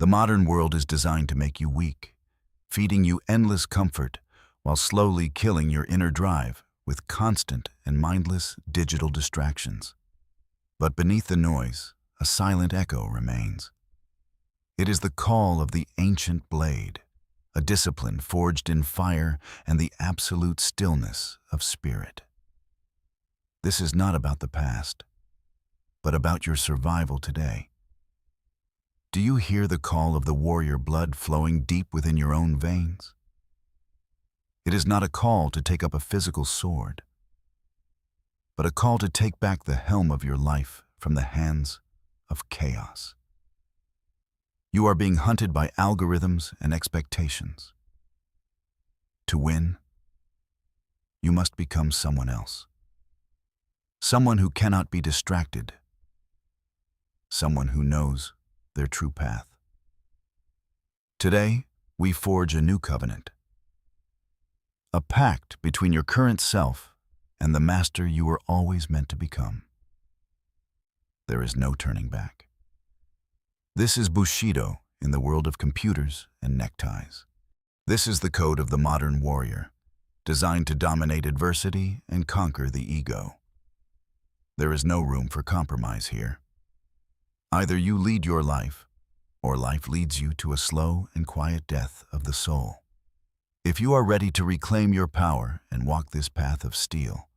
The modern world is designed to make you weak, feeding you endless comfort while slowly killing your inner drive with constant and mindless digital distractions. But beneath the noise, a silent echo remains. It is the call of the ancient blade, a discipline forged in fire and the absolute stillness of spirit. This is not about the past, but about your survival today. Do you hear the call of the warrior blood flowing deep within your own veins? It is not a call to take up a physical sword, but a call to take back the helm of your life from the hands of chaos. You are being hunted by algorithms and expectations. To win, you must become someone else. Someone who cannot be distracted. Someone who knows their true path. Today, we forge a new covenant. A pact between your current self and the master you were always meant to become. There is no turning back. This is Bushido in the world of computers and neckties. This is the code of the modern warrior, designed to dominate adversity and conquer the ego. There is no room for compromise here. Either you lead your life, or life leads you to a slow and quiet death of the soul. If you are ready to reclaim your power and walk this path of steel,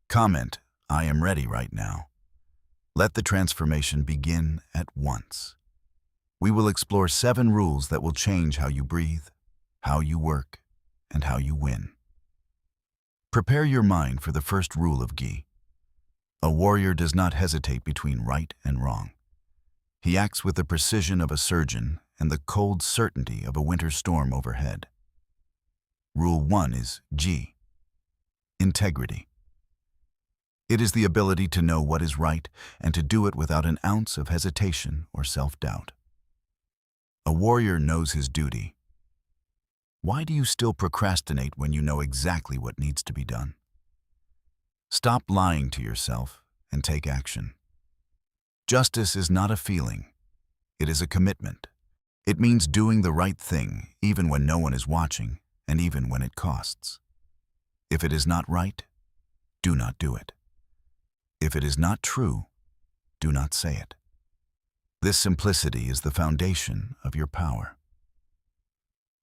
comment, "I am ready right now." Let the transformation begin at once. We will explore 7 rules that will change how you breathe, how you work, and how you win. Prepare your mind for the first rule of Gi. A warrior does not hesitate between right and wrong. He acts with the precision of a surgeon and the cold certainty of a winter storm overhead. Rule 1 is G. Integrity. It is the ability to know what is right and to do it without an ounce of hesitation or self-doubt. A warrior knows his duty. Why do you still procrastinate when you know exactly what needs to be done? Stop lying to yourself and take action. Justice is not a feeling. It is a commitment. It means doing the right thing even when no one is watching and even when it costs. If it is not right, do not do it. If it is not true, do not say it. This simplicity is the foundation of your power.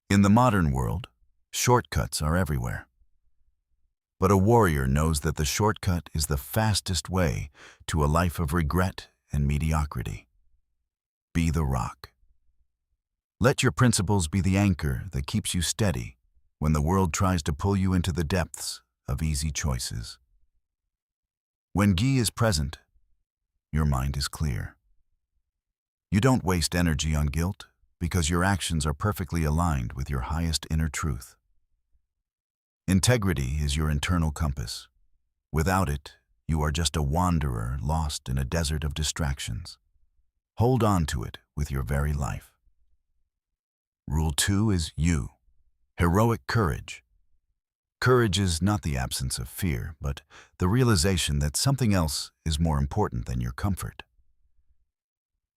In the modern world, shortcuts are everywhere. But a warrior knows that the shortcut is the fastest way to a life of regret and mediocrity. Be the rock. Let your principles be the anchor that keeps you steady when the world tries to pull you into the depths of easy choices. When Gi is present, your mind is clear. You don't waste energy on guilt because your actions are perfectly aligned with your highest inner truth. Integrity is your internal compass. Without it, you are just a wanderer lost in a desert of distractions. Hold on to it with your very life. Rule 2 is U. Heroic courage. Courage is not the absence of fear, but the realization that something else is more important than your comfort.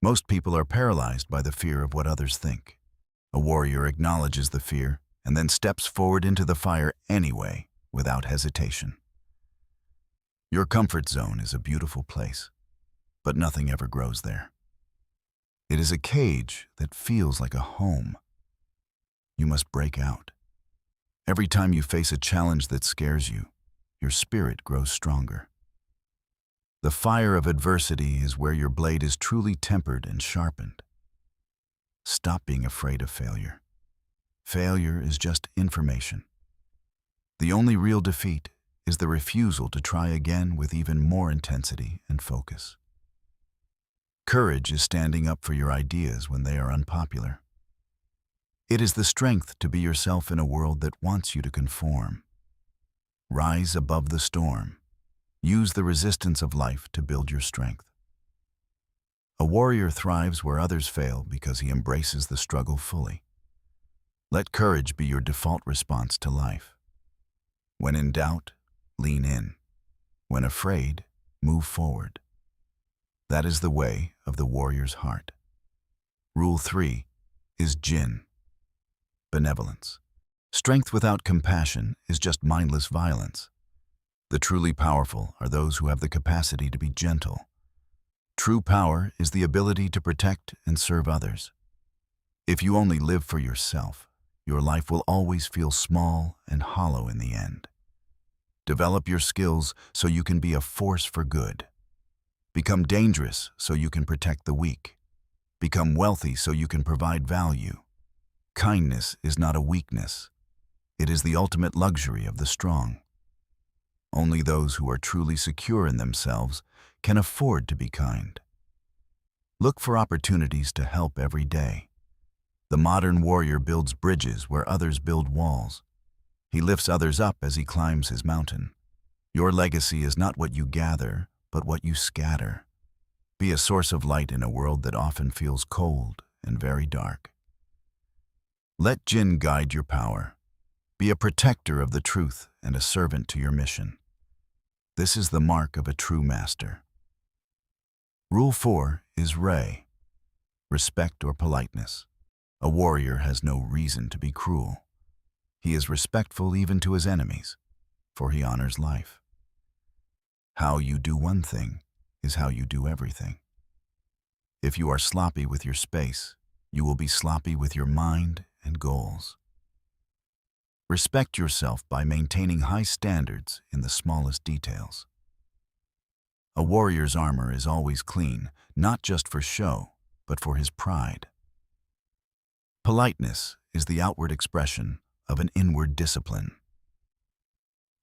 Most people are paralyzed by the fear of what others think. A warrior acknowledges the fear and then steps forward into the fire anyway, without hesitation. Your comfort zone is a beautiful place, but nothing ever grows there. It is a cage that feels like a home. You must break out. Every time you face a challenge that scares you, your spirit grows stronger. The fire of adversity is where your blade is truly tempered and sharpened. Stop being afraid of failure. Failure is just information. The only real defeat is the refusal to try again with even more intensity and focus. Courage is standing up for your ideas when they are unpopular. It is the strength to be yourself in a world that wants you to conform. Rise above the storm. Use the resistance of life to build your strength. A warrior thrives where others fail because he embraces the struggle fully. Let courage be your default response to life. When in doubt, lean in. When afraid, move forward. That is the way of the warrior's heart. Rule 3 is Jin, benevolence. Strength without compassion is just mindless violence. The truly powerful are those who have the capacity to be gentle. True power is the ability to protect and serve others. If you only live for yourself, your life will always feel small and hollow in the end. Develop your skills so you can be a force for good. Become dangerous so you can protect the weak. Become wealthy so you can provide value. Kindness is not a weakness. It is the ultimate luxury of the strong. Only those who are truly secure in themselves can afford to be kind. Look for opportunities to help every day. The modern warrior builds bridges where others build walls. He lifts others up as he climbs his mountain. Your legacy is not what you gather, but what you scatter. Be a source of light in a world that often feels cold and very dark. Let Jin guide your power. Be a protector of the truth and a servant to your mission. This is the mark of a true master. Rule 4 is Rei, respect or politeness. A warrior has no reason to be cruel. He is respectful even to his enemies, for he honors life. How you do one thing is how you do everything. If you are sloppy with your space, you will be sloppy with your mind and goals. Respect yourself by maintaining high standards in the smallest details. A warrior's armor is always clean, not just for show, but for his pride. Politeness is the outward expression of an inward discipline.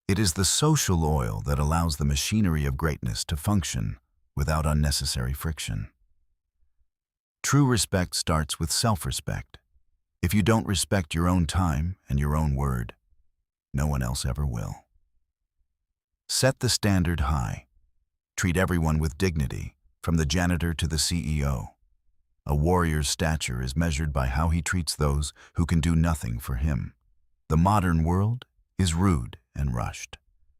It is the social oil that allows the machinery of greatness to function without unnecessary friction. True respect starts with self-respect. If you don't respect your own time and your own word, no one else ever will. Set the standard high. Treat everyone with dignity, from the janitor to the CEO. A warrior's stature is measured by how he treats those who can do nothing for him. The modern world is rude and rushed.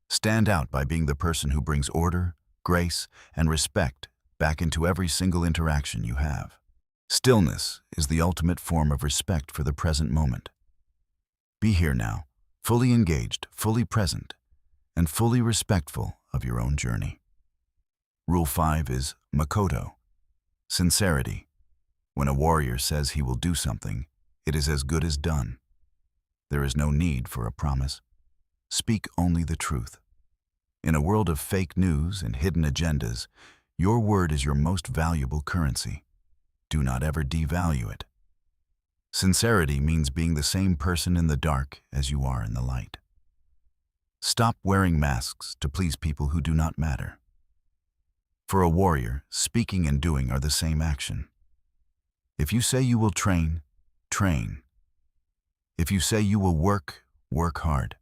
Stand out by being the person who brings order, grace, and respect back into every single interaction you have. Stillness is the ultimate form of respect for the present moment. Be here now, fully engaged, fully present, and fully respectful of your own journey. Rule 5 is Makoto, sincerity. When a warrior says he will do something, it is as good as done. There is no need for a promise. Speak only the truth. In a world of fake news and hidden agendas, your word is your most valuable currency. Do not ever devalue it. Sincerity means being the same person in the dark as you are in the light. Stop wearing masks to please people who do not matter. For a warrior, speaking and doing are the same action. If you say you will train, train. If you say you will work, work hard.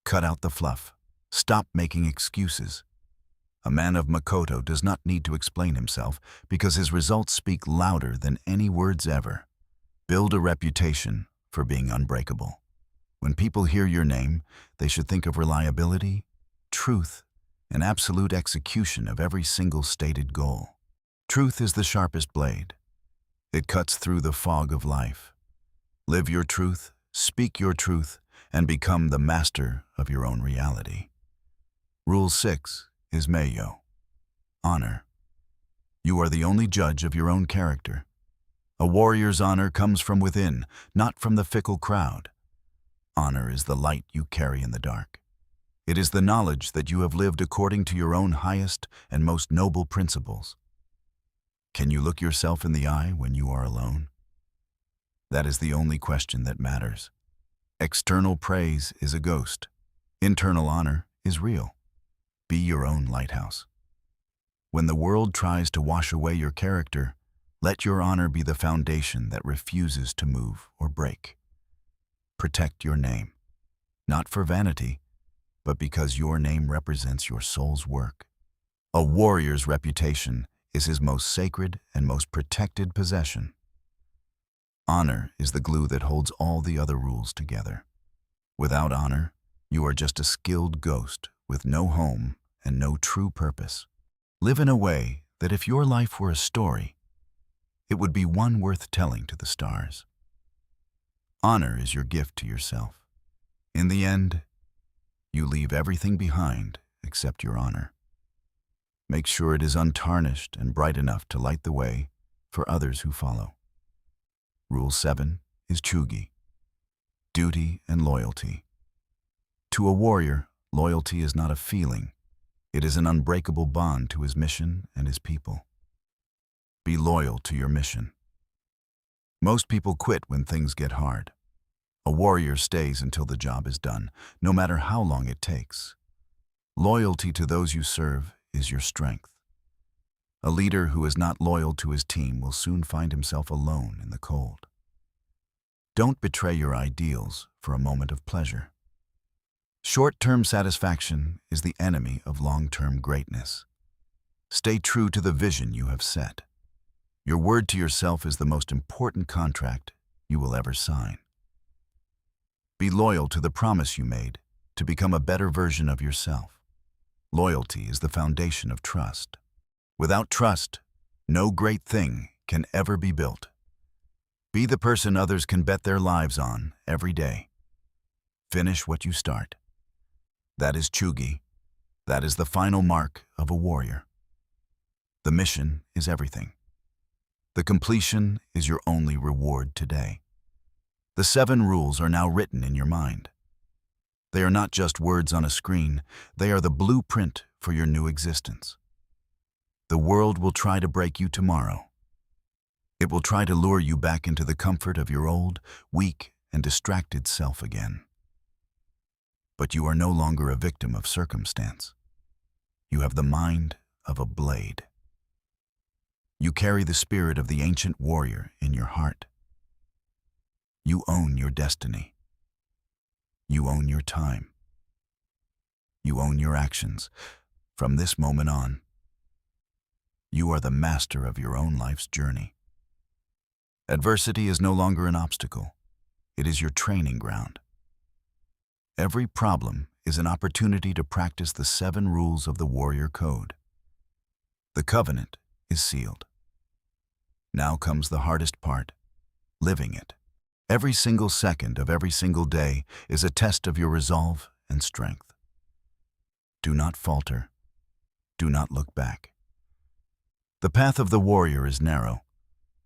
Cut out the fluff. Stop making excuses. A man of Makoto does not need to explain himself because his results speak louder than any words ever. Build a reputation for being unbreakable. When people hear your name, they should think of reliability, truth, and absolute execution of every single stated goal. Truth is the sharpest blade. It cuts through the fog of life. Live your truth, speak your truth, and become the master of your own reality. Rule 6 is Meiyo, honor. You are the only judge of your own character. A warrior's honor comes from within, not from the fickle crowd. Honor is the light you carry in the dark. It is the knowledge that you have lived according to your own highest and most noble principles. Can you look yourself in the eye when you are alone? That is the only question that matters. External praise is a ghost. Internal honor is real. Be your own lighthouse. When the world tries to wash away your character, let your honor be the foundation that refuses to move or break. Protect your name, not for vanity, but because your name represents your soul's work. A warrior's reputation is his most sacred and most protected possession. Honor is the glue that holds all the other rules together. Without honor, you are just a skilled ghost with no home and no true purpose. Live in a way that if your life were a story, it would be one worth telling to the stars. Honor is your gift to yourself. In the end, you leave everything behind except your honor. Make sure it is untarnished and bright enough to light the way for others who follow. Rule 7 is chugi, duty and loyalty. To a warrior, loyalty is not a feeling. It is an unbreakable bond to his mission and his people. Be loyal to your mission. Most people quit when things get hard. A warrior stays until the job is done, no matter how long it takes. Loyalty to those you serve is your strength. A leader who is not loyal to his team will soon find himself alone in the cold. Don't betray your ideals for a moment of pleasure. Short-term satisfaction is the enemy of long-term greatness. Stay true to the vision you have set. Your word to yourself is the most important contract you will ever sign. Be loyal to the promise you made to become a better version of yourself. Loyalty is the foundation of trust. Without trust, no great thing can ever be built. Be the person others can bet their lives on every day. Finish what you start. That is chugi. That is the final mark of a warrior. The mission is everything. The completion is your only reward today. The 7 rules are now written in your mind. They are not just words on a screen, they are the blueprint for your new existence. The world will try to break you tomorrow. It will try to lure you back into the comfort of your old, weak, and distracted self again. But you are no longer a victim of circumstance. You have the mind of a blade. You carry the spirit of the ancient warrior in your heart. You own your destiny. You own your time. You own your actions. From this moment on, you are the master of your own life's journey. Adversity is no longer an obstacle. It is your training ground. Every problem is an opportunity to practice the 7 rules of the warrior code. The covenant is sealed. Now comes the hardest part, living it. Every single second of every single day is a test of your resolve and strength. Do not falter. Do not look back. The path of the warrior is narrow,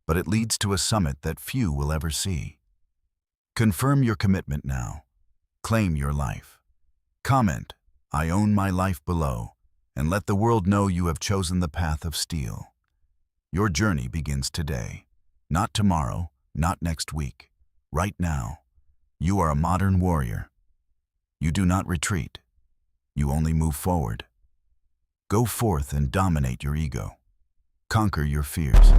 but it leads to a summit that few will ever see. Confirm your commitment now. Claim your life. Comment, "I own my life" below, and let the world know you have chosen the path of steel. Your journey begins today, not tomorrow, not next week. Right now, you are a modern warrior. You do not retreat. You only move forward. Go forth and dominate your ego. Conquer your fears.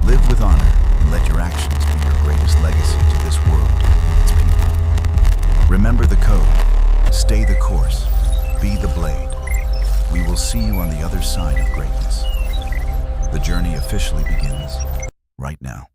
Live with honor and let your actions be your greatest legacy to this world and its people. Remember the code. Stay the course. Be the blade. We will see you on the other side of greatness. The journey officially begins right now.